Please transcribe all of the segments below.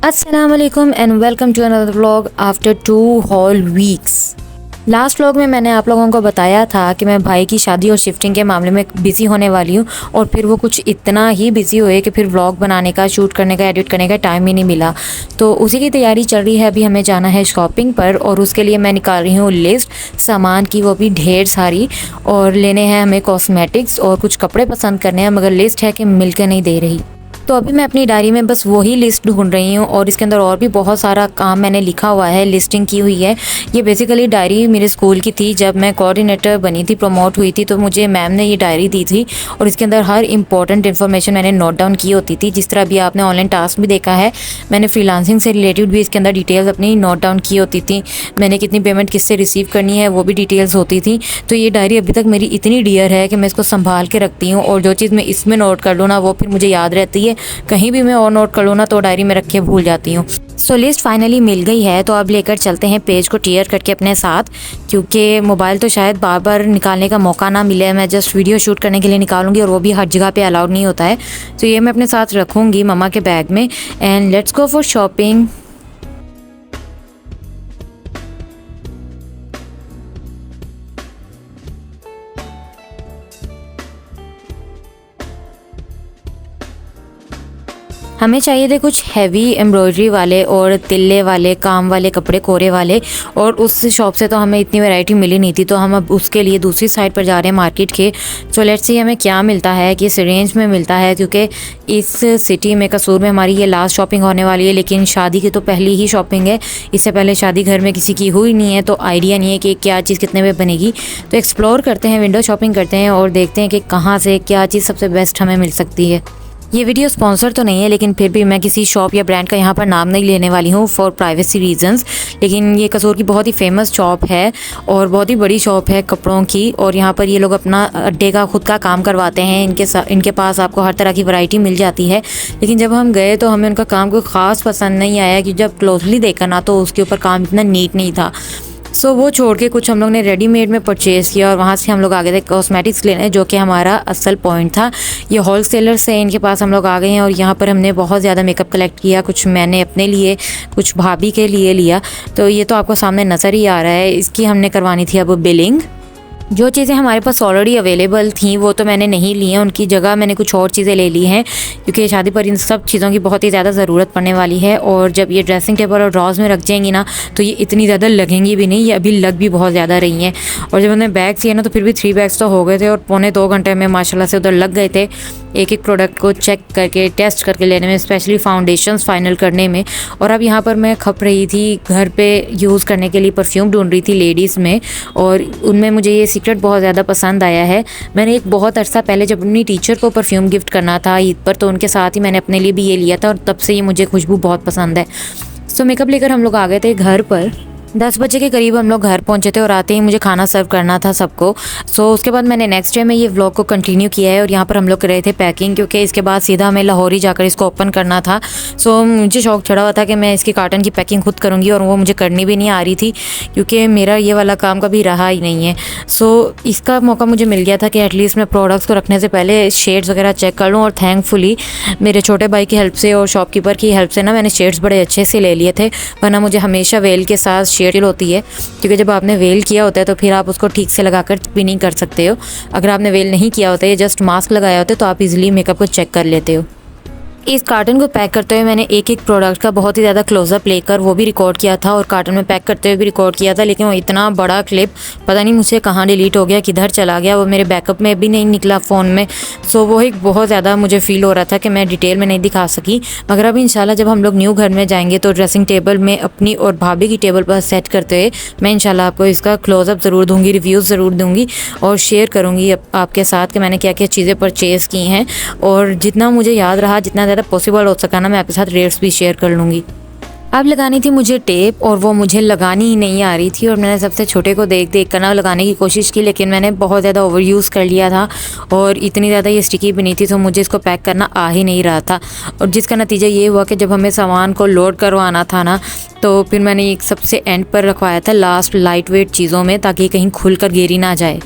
अस्सलाम वालेकुम and welcome to another vlog after 2 whole weeks. Last vlog में मैंने आप लोगों को बताया था कि मैं भाई की शादी और शिफ्टिंग के मामले में बिज़ी होने वाली हूँ और फिर वो कुछ इतना ही बिज़ी हुए कि फिर व्लॉग बनाने का, शूट करने का, एडिट करने का टाइम ही नहीं मिला। तो उसी की तैयारी चल रही है। अभी हमें जाना है शॉपिंग पर और उसके लिए मैं निकाल रही हूँ लिस्ट सामान की, वो भी ढेर सारी। और लेने हैं हमें कॉस्मेटिक्स और कुछ कपड़े पसंद करने हैं, मगर लिस्ट है कि मिलकर नहीं दे रही। तो अभी मैं अपनी डायरी में बस वही लिस्ट ढूंढ रही हूँ और इसके अंदर और भी बहुत सारा काम मैंने लिखा हुआ है, लिस्टिंग की हुई है। ये बेसिकली डायरी मेरे स्कूल की थी। जब मैं कोऑर्डिनेटर बनी थी, प्रमोट हुई थी, तो मुझे मैम ने ये डायरी दी थी और इसके अंदर हर इंपॉर्टेंट इन्फॉर्मेशन मैंने नोट डाउन की होती थी। जिस तरह अभी आपने ऑनलाइन टास्क भी देखा है, मैंने फ्रीलांसिंग से रिलेटेड भी इसके अंदर डिटेल्स अपनी नोट डाउन की होती थी। मैंने कितनी पेमेंट किससे रिसीव करनी है वो भी डिटेल्स होती थी। तो ये डायरी अभी तक मेरी इतनी डियर है कि मैं इसको संभाल के रखती हूँ और जो चीज़ मैं इसमें नोट कर लूँ ना, वो फिर मुझे याद रहती है। कहीं भी मैं और नोट कर लूँ ना, तो डायरी में रख के भूल जाती हूँ। सो लिस्ट फाइनली मिल गई है, तो अब लेकर चलते हैं पेज को टीयर करके अपने साथ, क्योंकि मोबाइल तो शायद बार बार निकालने का मौका ना मिले। मैं जस्ट वीडियो शूट करने के लिए निकालूंगी और वो भी हर जगह पे अलाउड नहीं होता है। तो ये मैं अपने साथ रखूँगी मम्मा के बैग में। And let's go for shopping. हमें चाहिए थे कुछ हैवी एम्ब्रॉयडरी वाले और तिल्ले वाले, काम वाले कपड़े, कोरे वाले। और उस शॉप से तो हमें इतनी वैरायटी मिली नहीं थी, तो हम अब उसके लिए दूसरी साइड पर जा रहे हैं मार्केट के। सो लेट्स सी हमें क्या मिलता है, किस रेंज में मिलता है, क्योंकि इस सिटी में, कसूर में, हमारी ये लास्ट शॉपिंग होने वाली है। लेकिन शादी की तो पहली ही शॉपिंग है। इससे पहले शादी घर में किसी की हुई नहीं है, तो आइडिया नहीं है कि क्या चीज़ कितने में बनेगी। तो एक्सप्लोर करते हैं, विंडो शॉपिंग करते हैं और देखते हैं कि कहाँ से क्या चीज़ सबसे बेस्ट हमें मिल सकती है। ये वीडियो स्पॉन्सर तो नहीं है, लेकिन फिर भी मैं किसी शॉप या ब्रांड का यहाँ पर नाम नहीं लेने वाली हूँ फॉर प्राइवेसी रीजंस। लेकिन ये कसूर की बहुत ही फेमस शॉप है और बहुत ही बड़ी शॉप है कपड़ों की। और यहाँ पर ये लोग अपना अड्डे का खुद का काम करवाते हैं। इनके पास आपको हर तरह की वैरायटी मिल जाती है। लेकिन जब हम गए तो हमें उनका काम कोई ख़ास पसंद नहीं आया, कि जब क्लोजली देखा ना, तो उसके ऊपर काम इतना नीट नहीं था। सो वो छोड़ के कुछ हम लोग ने रेडीमेड में परचेज़ किया और वहाँ से हम लोग आ गए थे कॉस्मेटिक्स लेने, जो कि हमारा असल पॉइंट था। ये होल सेलर से इनके पास हम लोग आ गए हैं और यहाँ पर हमने बहुत ज़्यादा मेकअप कलेक्ट किया। कुछ मैंने अपने लिए, कुछ भाभी के लिए लिया। तो ये तो आपको सामने नज़र ही आ रहा है। इसकी हमने करवानी थी अब बिलिंग। जो चीज़ें हमारे पास ऑलरेडी अवेलेबल थी वो तो मैंने नहीं ली हैं, उनकी जगह मैंने कुछ और चीज़ें ले ली हैं, क्योंकि शादी पर इन सब चीज़ों की बहुत ही ज़्यादा ज़रूरत पड़ने वाली है। और जब ये ड्रेसिंग टेबल और ड्रॉज में रख जाएंगी ना, तो ये इतनी ज़्यादा लगेंगी भी नहीं। ये अभी लग भी बहुत ज़्यादा रही हैं। और जब हमने बैग्स लिए ना, तो फिर भी 3 बैग्स तो हो गए थे और पौने 2 घंटे में माशाल्लाह से उधर लग गए थे, एक एक प्रोडक्ट को चेक करके, टेस्ट करके लेने में, स्पेशली फाउंडेशंस फाइनल करने में। और अब यहाँ पर मैं खप रही थी, घर पे यूज़ करने के लिए परफ्यूम ढूंढ रही थी लेडीज़ में, और उनमें मुझे ये सीक्रेट बहुत ज़्यादा पसंद आया है। मैंने एक बहुत अरसा पहले जब अपनी टीचर को परफ्यूम गिफ्ट करना था ईद पर, तो उनके साथ ही मैंने अपने लिए भी ये लिया था और तब से ये मुझे खुशबू बहुत पसंद है। सो मेकअप लेकर हम लोग आ गए थे घर पर। 10 बजे के करीब हम लोग घर पहुंचे थे और आते ही मुझे खाना सर्व करना था सबको। सो उसके बाद मैंने नेक्स्ट डे में ये व्लॉग को कंटिन्यू किया है और यहाँ पर हम लोग कर रहे थे पैकिंग, क्योंकि इसके बाद सीधा हमें लाहौर ही जाकर इसको ओपन करना था। सो मुझे शौक चढ़ा हुआ था कि मैं इसकी कार्टन की पैकिंग खुद करूँगी, और वो मुझे करनी भी नहीं आ रही थी, क्योंकि मेरा ये वाला काम कभी रहा ही नहीं है। सो इसका मौका मुझे मिल गया था कि एटलीस्ट मैं प्रोडक्ट्स को रखने से पहले शेड्स वगैरह चेक कर लूँ। और थैंकफुली मेरे छोटे भाई की हेल्प से और शॉपकीपर की हेल्प से ना, मैंने शेड्स बड़े अच्छे से ले लिए थे। वरना मुझे हमेशा वेल के साथ शेड होती है, क्योंकि जब आपने वेल किया होता है तो फिर आप उसको ठीक से लगाकर भी नहीं कर सकते हो। अगर आपने वेल नहीं किया होता है, जस्ट मास्क लगाया होता है, तो आप इजीली मेकअप को चेक कर लेते हो। इस कार्टन को पैक करते हुए मैंने एक एक प्रोडक्ट का बहुत ही ज़्यादा क्लोजअप लेकर वो भी रिकॉर्ड किया था और कार्टन में पैक करते हुए भी रिकॉर्ड किया था। लेकिन वो इतना बड़ा क्लिप पता नहीं मुझसे कहाँ डिलीट हो गया, किधर चला गया, वो मेरे बैकअप में भी नहीं निकला फ़ोन में। सो वो एक बहुत ज़्यादा मुझे फ़ील हो रहा था कि मैं डिटेल में नहीं दिखा सकी। मगर अब इंशाल्लाह जब हम लोग न्यू घर में जाएंगे तो ड्रेसिंग टेबल में अपनी और भाभी की टेबल पर सेट करते हुए मैं इंशाल्लाह आपको इसका क्लोजअप ज़रूर दूँगी, रिव्यूज़ ज़रूर दूँगी और शेयर करूँगी आपके साथ कि मैंने क्या क्या चीज़ें परचेज़ की हैं। और जितना मुझे याद रहा, जितना ज़्यादा पॉसिबल हो सका ना, मैं आपके साथ रेट्स भी शेयर कर लूँगी। अब लगानी थी मुझे टेप और वो मुझे लगानी ही नहीं आ रही थी, और मैंने सबसे छोटे को देख देख कर ना लगाने की कोशिश की, लेकिन मैंने बहुत ज़्यादा ओवर यूज़ कर लिया था और इतनी ज़्यादा ये स्टिकी भी नहीं थी, तो मुझे इसको पैक करना आ ही नहीं रहा था। और जिसका नतीजा ये हुआ कि जब हमें सामान को लोड करवाना था ना, तो फिर मैंने एक सबसे एंड पर रखवाया था, लास्ट लाइट वेट चीज़ों में, ताकि कहीं खुल कर गिरी ना जाए।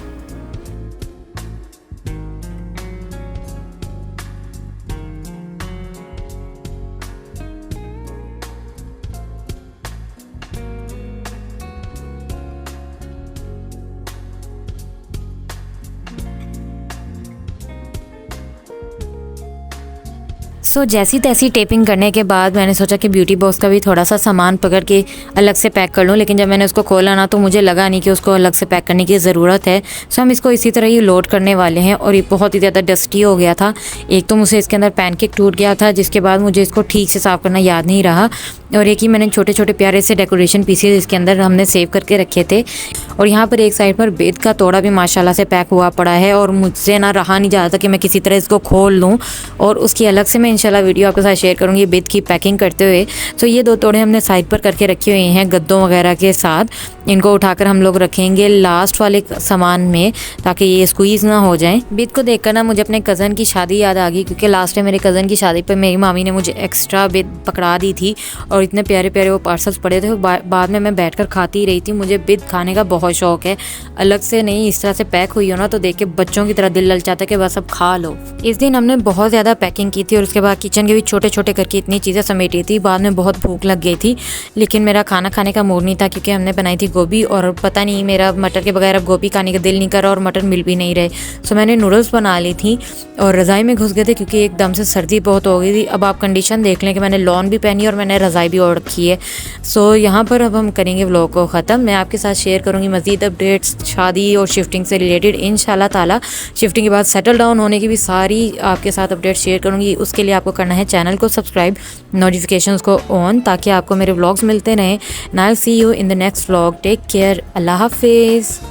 सो जैसी तैसी टेपिंग करने के बाद मैंने सोचा कि ब्यूटी बॉक्स का भी थोड़ा सा सामान पकड़ के अलग से पैक कर लूँ, लेकिन जब मैंने उसको खोला ना तो मुझे लगा नहीं कि उसको अलग से पैक करने की ज़रूरत है। सो हम इसको इसी तरह ही लोड करने वाले हैं। और ये बहुत ही ज़्यादा डस्टी हो गया था। एक तो मुझे इसके अंदर पैनकेक टूट गया था, जिसके बाद मुझे इसको ठीक से साफ़ करना याद नहीं रहा। और एक ही मैंने छोटे छोटे प्यारे से डेकोरेशन पीसेज इसके अंदर हमने सेव करके रखे थे। और यहाँ पर एक साइड पर बेद का तोड़ा भी माशाल्लाह से पैक हुआ पड़ा है, और मुझसे ना रहा नहीं जा रहा था कि मैं किसी तरह इसको खोल लूँ। और उसकी अलग से मैं इंशाल्लाह वीडियो आपके साथ शेयर करूँगी बेद की पैकिंग करते हुए। तो ये 2 तोड़े हमने साइड पर करके रखे हुए हैं गद्दों वगैरह के साथ। इनको उठाकर हम लोग रखेंगे लास्ट वाले सामान में, ताकि ये स्क्वीज़ ना हो जाए। बेद को देखकर ना मुझे अपने कज़न की शादी याद आ गई, क्योंकि लास्ट टाइम मेरे कज़न की शादी पर मेरी मामी ने मुझे एक्स्ट्रा बेद पकड़ा दी थी, और इतने प्यारे प्यारे वो पार्सल्स पड़े थे। बाद में मैं बैठकर खाती ही रही थी। मुझे बेद खाने का बहुत शौक है, अलग से नहीं, इस तरह से पैक हुई हो ना तो देख के बच्चों की तरह दिल ललचाता है कि बस अब खा लो। इस दिन हमने बहुत ज़्यादा पैकिंग की थी, और उसके बाद किचन के भी छोटे छोटे करके इतनी चीज़ें समेटी थी। बाद में बहुत भूख लग गई थी, लेकिन मेरा खाना खाने का मूड नहीं था, क्योंकि हमने बनाई थी गोभी, और पता नहीं मेरा मटर के बगैर अब गोभी खाने का दिल नहीं कर रहा, और मटर मिल भी नहीं रहे। सो मैंने नूडल्स बना ली थी, और रज़ाई में घुस गए थे, क्योंकि एकदम से सर्दी बहुत हो गई थी। अब आप कंडीशन देख लें कि मैंने लॉन भी पहनी और मैंने रज़ाई भी ओढ़ रखी है। सो यहाँ पर अब हम करेंगे व्लॉग को ख़त्म। मैं आपके साथ शेयर करूँगी मज़ीद अपडेट्स शादी और शिफ्टिंग से रिलेटेड इंशाल्लाह ताला। शिफ्टिंग के बाद सेटल डाउन होने की भी सारी आपके साथ अपडेट शेयर करूँगी। उसके लिए आपको करना है चैनल को सब्सक्राइब, नोटिफिकेशंस को ऑन, ताकि आपको मेरे व्लॉग्स मिलते रहें। Now see you in the next vlog. Take care, अल्लाह हाफिज़।